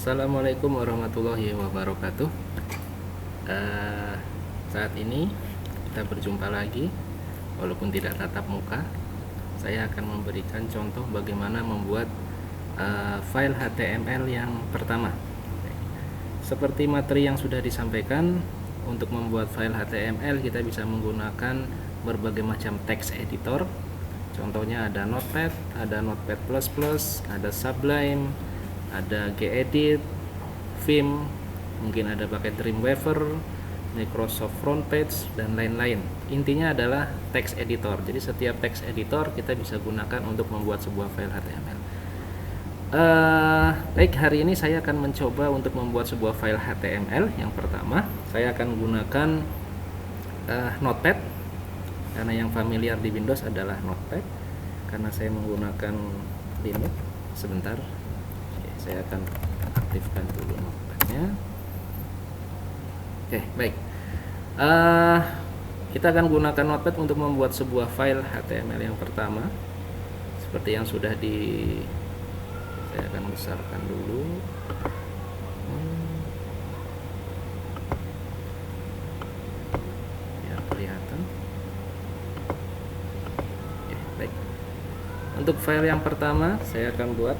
Assalamualaikum warahmatullahi wabarakatuh. Saat ini kita berjumpa lagi, walaupun tidak tatap muka. Saya akan memberikan contoh bagaimana membuat file HTML yang pertama. Seperti materi yang sudah disampaikan, untuk membuat file HTML kita bisa menggunakan berbagai macam text editor. Contohnya ada Notepad, ada Notepad++, ada Sublime, ada Gedit, Vim, mungkin ada pakai Dreamweaver, Microsoft Frontpage, dan lain-lain. Intinya adalah text editor. Jadi setiap text editor kita bisa gunakan untuk membuat sebuah file HTML. Baik, hari ini saya akan mencoba untuk membuat sebuah file HTML. Yang pertama, saya akan menggunakan Notepad, karena yang familiar di Windows adalah Notepad. Karena saya menggunakan Linux, sebentar. Saya akan aktifkan dulu Notepadnya. Oke, baik. Kita akan gunakan Notepad untuk membuat sebuah file HTML yang pertama. Seperti yang sudah saya akan besarkan dulu. Ya, kelihatan. Oke, baik. Untuk file yang pertama saya akan buat,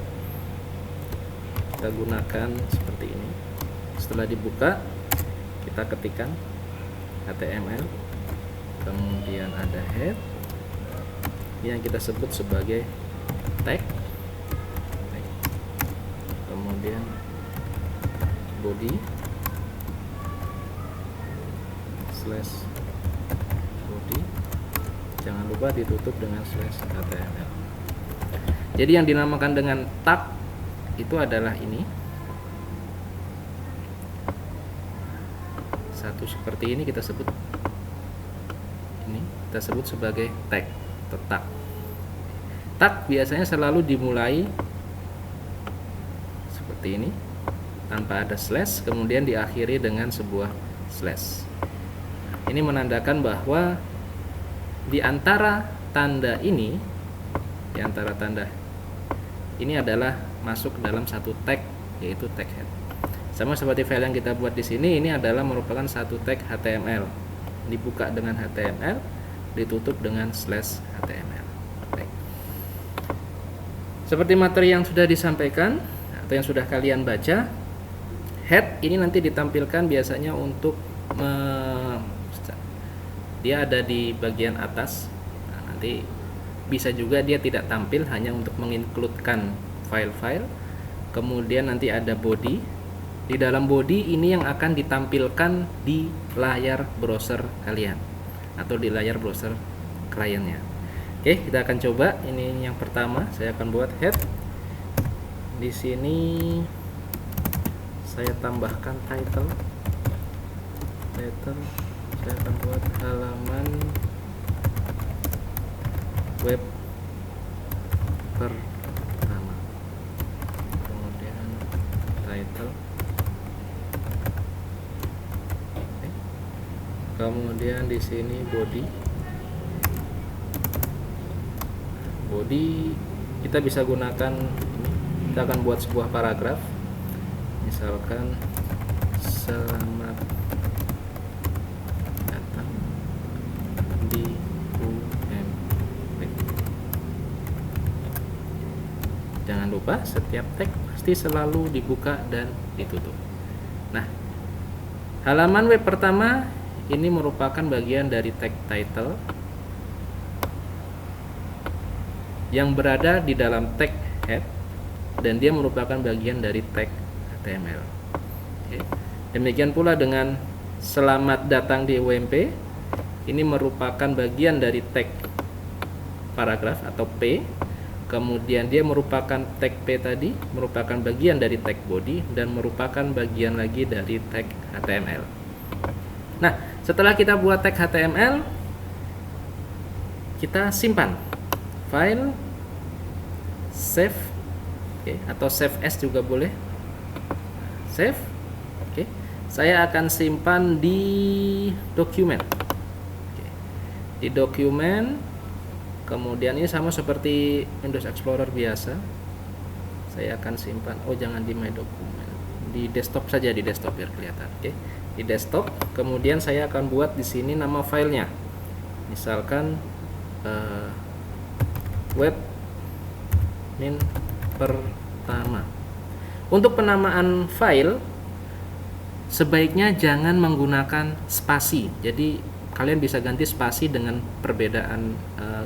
kita gunakan seperti ini. Setelah dibuka, kita ketikkan HTML, kemudian ada head yang kita sebut sebagai tag, kemudian body slash body, jangan lupa ditutup dengan slash HTML. Jadi yang dinamakan dengan tag itu adalah ini, satu seperti ini kita sebut, ini kita sebut sebagai tag atau tag. Tag biasanya selalu dimulai seperti ini tanpa ada slash, kemudian diakhiri dengan sebuah slash. Ini menandakan bahwa di antara tanda ini, di antara tanda ini adalah masuk dalam satu tag, yaitu tag head. Sama seperti file yang kita buat di sini, ini adalah merupakan satu tag HTML. Dibuka dengan HTML, ditutup dengan slash HTML. Baik. Seperti materi yang sudah disampaikan atau yang sudah kalian baca, head ini nanti ditampilkan biasanya untuk dia ada di bagian atas. Nah, nanti bisa juga dia tidak tampil, hanya untuk mengincludekan file-file. Kemudian nanti ada body. Di dalam body ini yang akan ditampilkan di layar browser kalian atau di layar browser kliennya. Oke, kita akan coba. Ini yang pertama, saya akan buat head. Di sini saya tambahkan title. Saya akan buat halaman web pertama, kemudian title, kemudian di sini body kita bisa gunakan ini. Kita akan buat sebuah paragraf, misalkan selamat datang di Jangan lupa setiap tag pasti selalu dibuka dan ditutup. Nah, halaman web pertama ini merupakan bagian dari tag title yang berada di dalam tag head, dan dia merupakan bagian dari tag HTML. Oke. Demikian pula dengan selamat datang di UMP, ini merupakan bagian dari tag paragraf atau P. Kemudian dia merupakan tag P tadi, merupakan bagian dari tag body, dan merupakan bagian lagi dari tag HTML. Nah, setelah kita buat tag HTML, kita simpan file, save, atau save as juga boleh. Save. Saya akan simpan di dokumen. Di dokumen. Kemudian ini sama seperti Windows Explorer biasa. Saya akan simpan, jangan di my document, di desktop saja, di desktop biar kelihatan. Oke, di desktop. Kemudian saya akan buat di sini nama filenya, misalkan web min pertama. Untuk penamaan file sebaiknya jangan menggunakan spasi. Jadi kalian bisa ganti spasi dengan perbedaan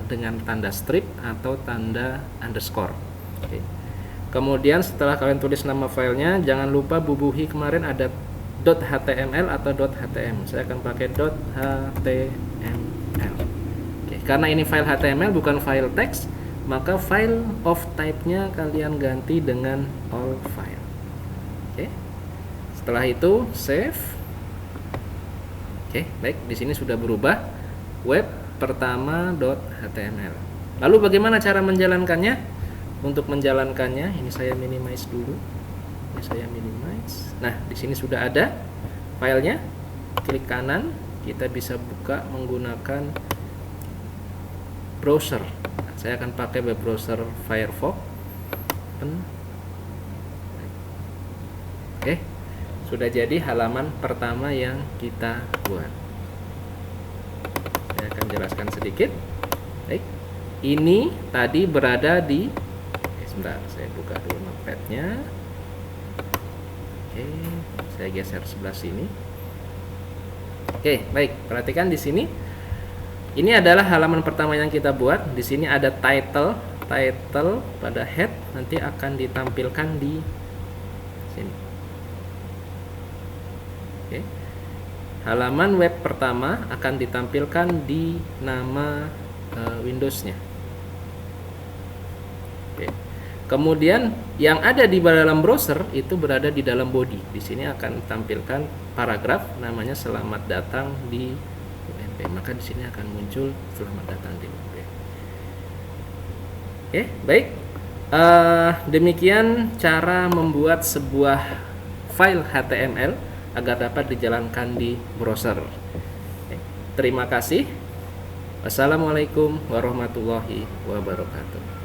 dengan tanda strip atau tanda underscore. Oke. Kemudian setelah kalian tulis nama filenya, jangan lupa bubuhi kemarin ada .html atau .htm. Saya akan pakai .html. Oke, karena ini file HTML bukan file teks, maka file of type-nya kalian ganti dengan all file. Oke. Setelah itu save. Oke, baik, di sini sudah berubah web pertama.html. Lalu bagaimana cara menjalankannya? Untuk menjalankannya, ini saya minimize dulu. Ini saya minimize. Nah, di sini sudah ada filenya. Klik kanan, kita bisa buka menggunakan browser. Nah, saya akan pakai web browser Firefox. Oke, sudah jadi halaman pertama yang kita buat. Saya akan jelaskan sedikit. Baik, ini tadi berada di sebentar, saya buka dulu notepad-nya. Oke, saya geser sebelah sini. Oke, baik, perhatikan di sini. Ini adalah halaman pertama yang kita buat. Di sini ada title pada head, nanti akan ditampilkan di sini. Oke. Halaman web pertama akan ditampilkan di nama Windows-nya. Oke. Kemudian yang ada di dalam browser itu berada di dalam body. Di sini akan tampilkan paragraf namanya selamat datang di UMP. Maka di sini akan muncul selamat datang di UMP. Oke, baik. Demikian cara membuat sebuah file HTML agar dapat dijalankan di browser. Oke, terima kasih. Wassalamualaikum warahmatullahi wabarakatuh.